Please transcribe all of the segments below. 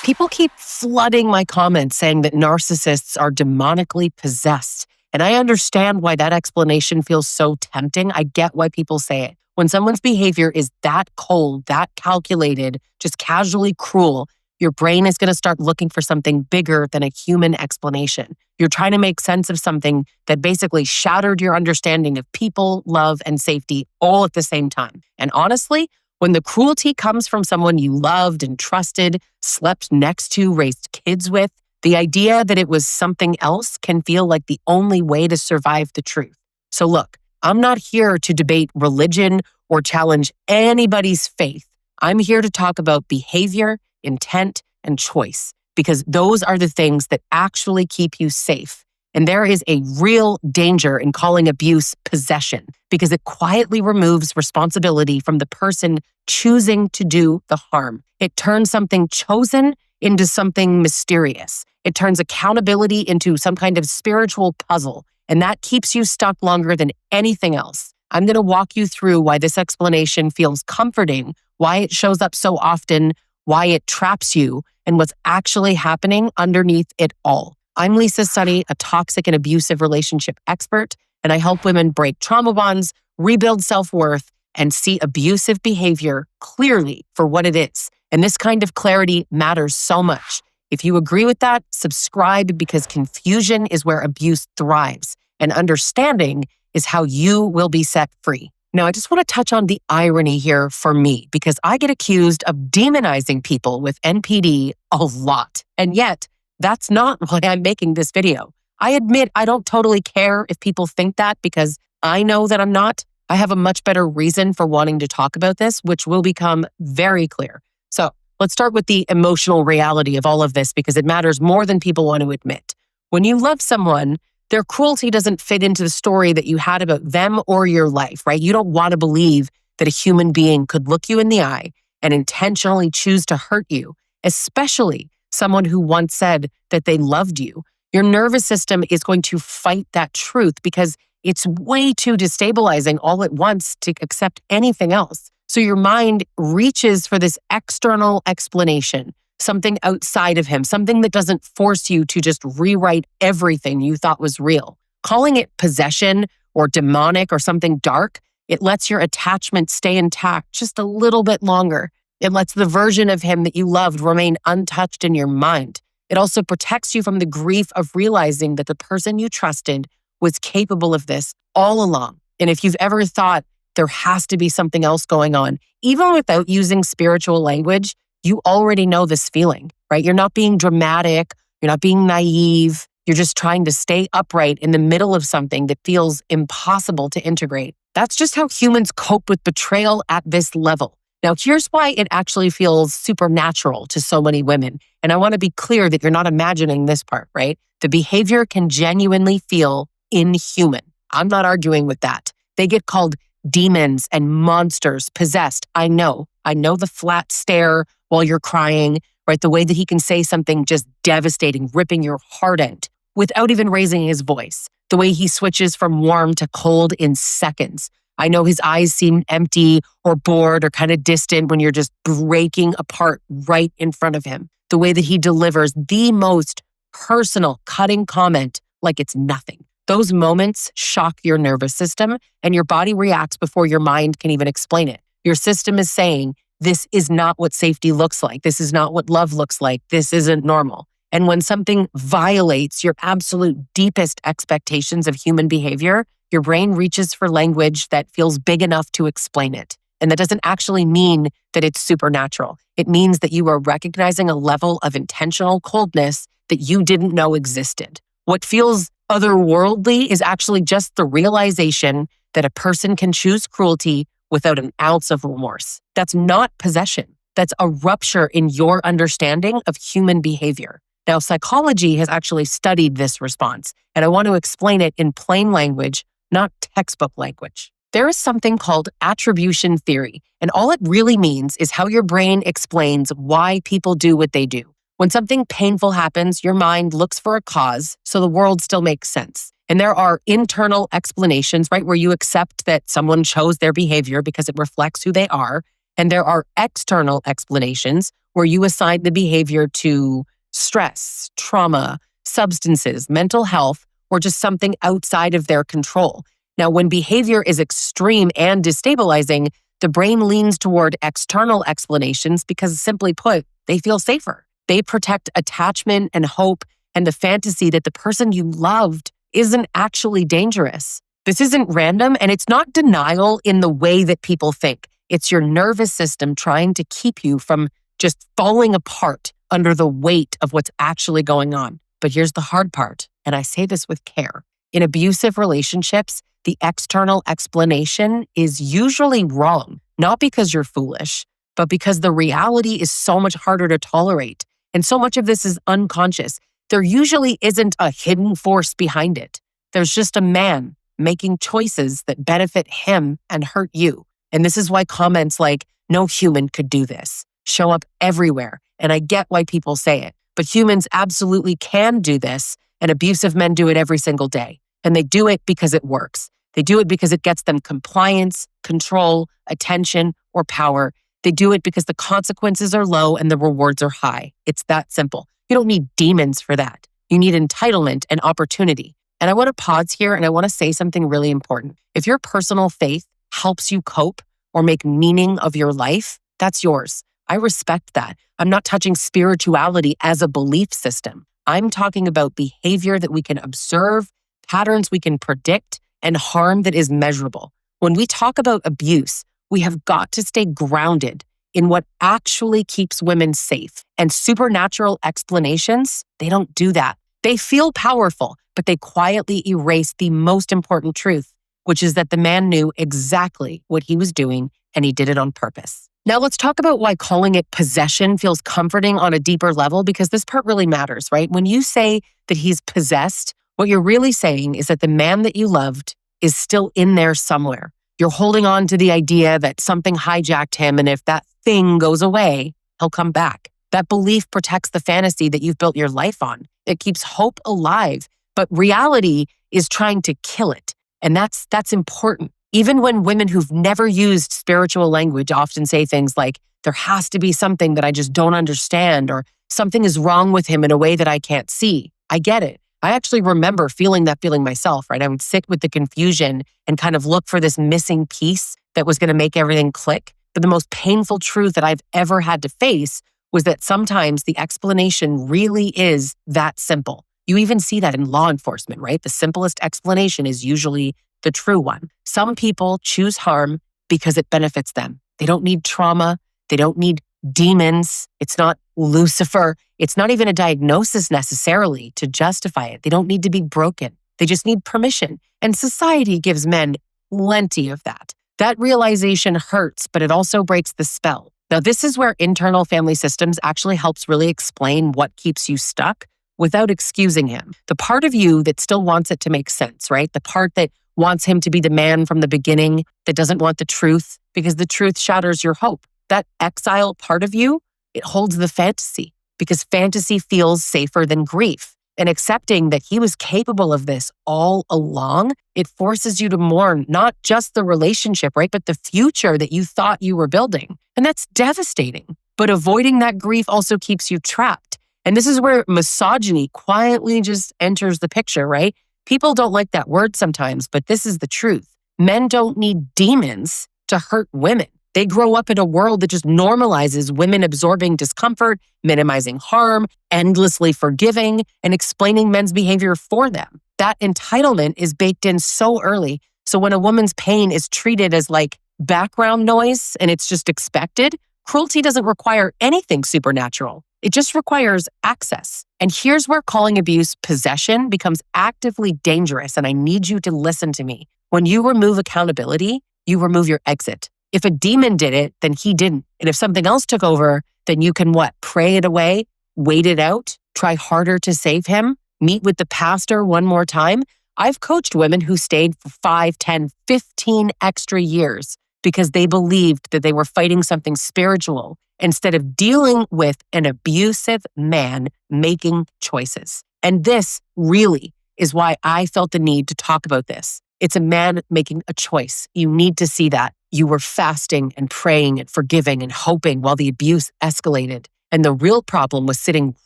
People keep flooding my comments saying that narcissists are demonically possessed. And I understand why that explanation feels so tempting. I get why people say it. When someone's behavior is that cold, that calculated, just casually cruel, your brain is going to start looking for something bigger than a human explanation. You're trying to make sense of something that basically shattered your understanding of people, love, and safety all at the same time. And honestly, when the cruelty comes from someone you loved and trusted, slept next to, raised kids with, the idea that it was something else can feel like the only way to survive the truth. So look, I'm not here to debate religion or challenge anybody's faith. I'm here to talk about behavior, intent, and choice, because those are the things that actually keep you safe. And there is a real danger in calling abuse possession, because it quietly removes responsibility from the person choosing to do the harm. It turns something chosen into something mysterious. It turns accountability into some kind of spiritual puzzle, and that keeps you stuck longer than anything else. I'm going to walk you through why this explanation feels comforting, why it shows up so often, why it traps you, and what's actually happening underneath it all. I'm Lisa Sonni, a toxic and abusive relationship expert, and I help women break trauma bonds, rebuild self-worth, and see abusive behavior clearly for what it is. And this kind of clarity matters so much. If you agree with that, subscribe, because confusion is where abuse thrives, and understanding is how you will be set free. Now, I just want to touch on the irony here for me, because I get accused of demonizing people with NPD a lot. And yet, that's not why I'm making this video. I admit I don't totally care if people think that, because I know that I'm not. I have a much better reason for wanting to talk about this, which will become very clear. So let's start with the emotional reality of all of this, because it matters more than people want to admit. When you love someone, their cruelty doesn't fit into the story that you had about them or your life, right? You don't want to believe that a human being could look you in the eye and intentionally choose to hurt you, especially someone who once said that they loved you. Your nervous system is going to fight that truth, because it's way too destabilizing all at once to accept anything else. So your mind reaches for this external explanation, something outside of him, something that doesn't force you to just rewrite everything you thought was real. Calling it possession or demonic or something dark, it lets your attachment stay intact just a little bit longer. It lets the version of him that you loved remain untouched in your mind. It also protects you from the grief of realizing that the person you trusted was capable of this all along. And if you've ever thought there has to be something else going on, even without using spiritual language, you already know this feeling, right? You're not being dramatic. You're not being naive. You're just trying to stay upright in the middle of something that feels impossible to integrate. That's just how humans cope with betrayal at this level. Now, here's why it actually feels supernatural to so many women. And I want to be clear that you're not imagining this part, right? The behavior can genuinely feel inhuman. I'm not arguing with that. They get called demons and monsters, possessed. I know the flat stare while you're crying, right? The way that he can say something just devastating, ripping your heart out without even raising his voice. The way he switches from warm to cold in seconds. I know his eyes seem empty or bored or kind of distant when you're just breaking apart right in front of him. The way that he delivers the most personal, cutting comment like it's nothing. Those moments shock your nervous system, and your body reacts before your mind can even explain it. Your system is saying, this is not what safety looks like. This is not what love looks like. This isn't normal. And when something violates your absolute deepest expectations of human behavior, your brain reaches for language that feels big enough to explain it. And that doesn't actually mean that it's supernatural. It means that you are recognizing a level of intentional coldness that you didn't know existed. What feels otherworldly is actually just the realization that a person can choose cruelty without an ounce of remorse. That's not possession. That's a rupture in your understanding of human behavior. Now, psychology has actually studied this response, and I want to explain it in plain language, not textbook language. There is something called attribution theory, and all it really means is how your brain explains why people do what they do. When something painful happens, your mind looks for a cause, so the world still makes sense. And there are internal explanations, right, where you accept that someone chose their behavior because it reflects who they are. And there are external explanations where you assign the behavior to stress, trauma, substances, mental health, or just something outside of their control. Now, when behavior is extreme and destabilizing, the brain leans toward external explanations because, simply put, they feel safer. They protect attachment and hope and the fantasy that the person you loved isn't actually dangerous. This isn't random, and it's not denial in the way that people think. It's your nervous system trying to keep you from just falling apart under the weight of what's actually going on. But here's the hard part, and I say this with care. In abusive relationships, the external explanation is usually wrong, not because you're foolish, but because the reality is so much harder to tolerate. And so much of this is unconscious. There usually isn't a hidden force behind it. There's just a man making choices that benefit him and hurt you. And this is why comments like, "No human could do this," show up everywhere. And I get why people say it. But humans absolutely can do this, and abusive men do it every single day. And they do it because it works. They do it because it gets them compliance, control, attention, or power. They do it because the consequences are low and the rewards are high. It's that simple. You don't need demons for that. You need entitlement and opportunity. And I want to pause here and I want to say something really important. If your personal faith helps you cope or make meaning of your life, that's yours. I respect that. I'm not touching spirituality as a belief system. I'm talking about behavior that we can observe, patterns we can predict, and harm that is measurable. When we talk about abuse, we have got to stay grounded in what actually keeps women safe. And supernatural explanations, they don't do that. They feel powerful, but they quietly erase the most important truth, which is that the man knew exactly what he was doing and he did it on purpose. Now let's talk about why calling it possession feels comforting on a deeper level, because this part really matters, right? When you say that he's possessed, what you're really saying is that the man that you loved is still in there somewhere. You're holding on to the idea that something hijacked him, and if that thing goes away, he'll come back. That belief protects the fantasy that you've built your life on. It keeps hope alive, but reality is trying to kill it. And that's important. Even when women who've never used spiritual language often say things like, "There has to be something that I just don't understand," or "Something is wrong with him in a way that I can't see." I get it. I actually remember feeling that feeling myself, right? I would sit with the confusion and kind of look for this missing piece that was going to make everything click. But the most painful truth that I've ever had to face was that sometimes the explanation really is that simple. You even see that in law enforcement, right? The simplest explanation is usually the true one. Some people choose harm because it benefits them. They don't need trauma. They don't need demons. It's not Lucifer. It's not even a diagnosis necessarily to justify it. They don't need to be broken. They just need permission. And society gives men plenty of that. That realization hurts, but it also breaks the spell. Now, this is where internal family systems actually helps really explain what keeps you stuck without excusing him. The part of you that still wants it to make sense, right? The part that wants him to be the man from the beginning, that doesn't want the truth because the truth shatters your hope. That exile part of you, it holds the fantasy because fantasy feels safer than grief. And accepting that he was capable of this all along, it forces you to mourn not just the relationship, right? But the future that you thought you were building. And that's devastating. But avoiding that grief also keeps you trapped. And this is where misogyny quietly just enters the picture, right? People don't like that word sometimes, but this is the truth. Men don't need demons to hurt women. They grow up in a world that just normalizes women absorbing discomfort, minimizing harm, endlessly forgiving, and explaining men's behavior for them. That entitlement is baked in so early. So when a woman's pain is treated as like background noise and it's just expected, cruelty doesn't require anything supernatural. It just requires access. And here's where calling abuse possession becomes actively dangerous. And I need you to listen to me. When you remove accountability, you remove your exit. If a demon did it, then he didn't. And if something else took over, then you can what? Pray it away, wait it out, try harder to save him, meet with the pastor one more time. I've coached women who stayed for 5, 10, 15 extra years because they believed that they were fighting something spiritual instead of dealing with an abusive man making choices. And this really is why I felt the need to talk about this. It's a man making a choice. You need to see that. You were fasting and praying and forgiving and hoping while the abuse escalated. And the real problem was sitting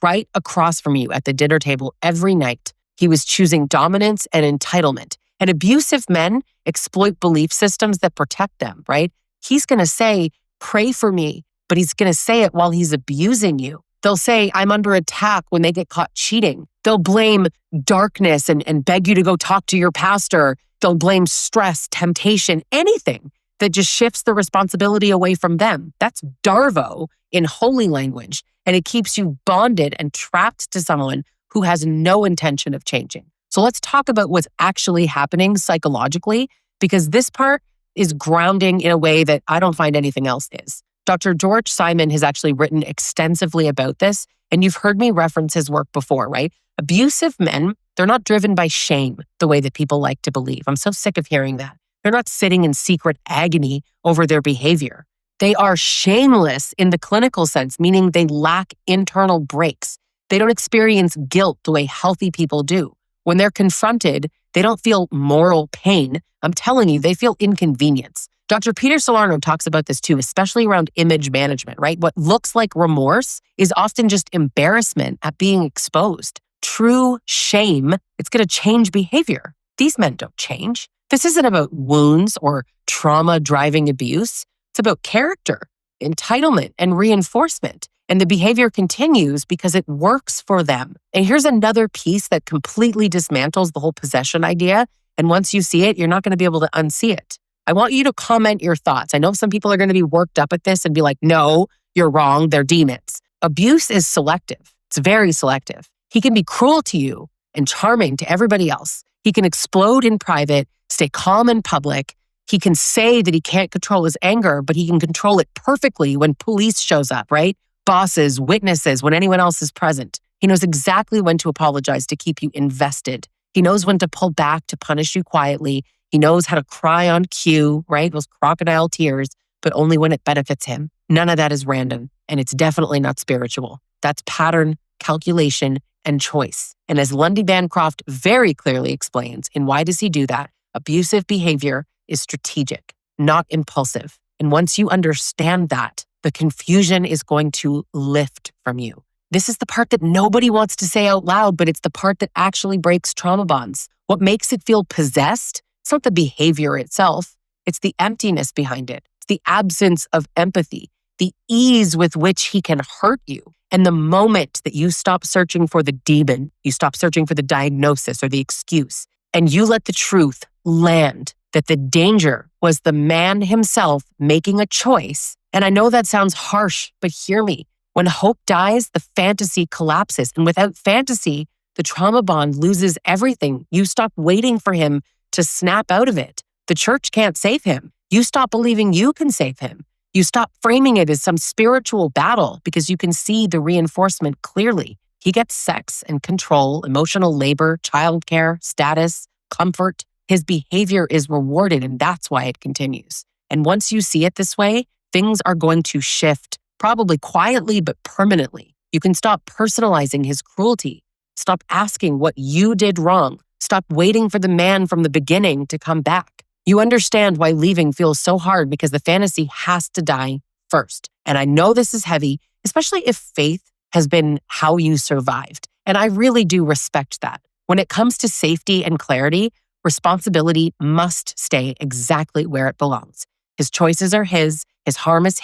right across from you at the dinner table every night. He was choosing dominance and entitlement. And abusive men exploit belief systems that protect them, right? He's going to say, pray for me, but he's going to say it while he's abusing you. They'll say, I'm under attack when they get caught cheating. They'll blame darkness and beg you to go talk to your pastor. They'll blame stress, temptation, anything that just shifts the responsibility away from them. That's Darvo in holy language, and it keeps you bonded and trapped to someone who has no intention of changing. So let's talk about what's actually happening psychologically, because this part is grounding in a way that I don't find anything else is. Dr. George Simon has actually written extensively about this, and you've heard me reference his work before, right? Abusive men, they're not driven by shame the way that people like to believe. I'm so sick of hearing that. They're not sitting in secret agony over their behavior. They are shameless in the clinical sense, meaning they lack internal breaks. They don't experience guilt the way healthy people do. When they're confronted, they don't feel moral pain. I'm telling you, they feel inconvenience. Dr. Peter Salerno talks about this too, especially around image management, right? What looks like remorse is often just embarrassment at being exposed. True shame, it's going to change behavior. These men don't change. This isn't about wounds or trauma driving abuse. It's about character, entitlement, and reinforcement. And the behavior continues because it works for them. And here's another piece that completely dismantles the whole possession idea. And once you see it, you're not going to be able to unsee it. I want you to comment your thoughts. I know some people are going to be worked up at this and be like, no, you're wrong. They're demons. Abuse is selective. It's very selective. He can be cruel to you and charming to everybody else. He can explode in private, stay calm in public. He can say that he can't control his anger, but he can control it perfectly when police shows up, right? Bosses, witnesses, when anyone else is present. He knows exactly when to apologize to keep you invested. He knows when to pull back to punish you quietly. He knows how to cry on cue, right? Those crocodile tears, but only when it benefits him. None of that is random, and it's definitely not spiritual. That's pattern, calculation, and choice. And as Lundy Bancroft very clearly explains in Why Does He Do That? Abusive behavior is strategic, not impulsive. And once you understand that, the confusion is going to lift from you. This is the part that nobody wants to say out loud, but it's the part that actually breaks trauma bonds. What makes it feel possessed? It's not the behavior itself. It's the emptiness behind it. It's the absence of empathy, the ease with which he can hurt you. And the moment that you stop searching for the demon, you stop searching for the diagnosis or the excuse, and you let the truth land that the danger was the man himself making a choice. And I know that sounds harsh, but hear me. When hope dies, the fantasy collapses. And without fantasy, the trauma bond loses everything. You stop waiting for him to snap out of it. The church can't save him. You stop believing you can save him. You stop framing it as some spiritual battle because you can see the reinforcement clearly. He gets sex and control, emotional labor, childcare, status, comfort. His behavior is rewarded, and that's why it continues. And once you see it this way, things are going to shift, probably quietly but permanently. You can stop personalizing his cruelty. Stop asking what you did wrong. Stop waiting for the man from the beginning to come back. You understand why leaving feels so hard because the fantasy has to die first. And I know this is heavy, especially if faith has been how you survived. And I really do respect that. When it comes to safety and clarity, responsibility must stay exactly where it belongs. His choices are his harm is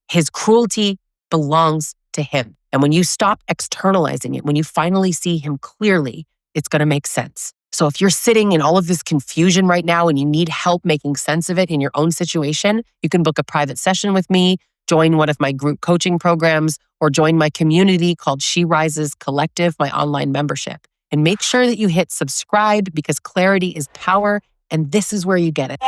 his cruelty belongs to him. And when you stop externalizing it, when you finally see him clearly, it's going to make sense. So if you're sitting in all of this confusion right now and you need help making sense of it in your own situation, you can book a private session with me, join one of my group coaching programs, or join my community called She Rises Collective, my online membership. And make sure that you hit subscribe because clarity is power, and this is where you get it.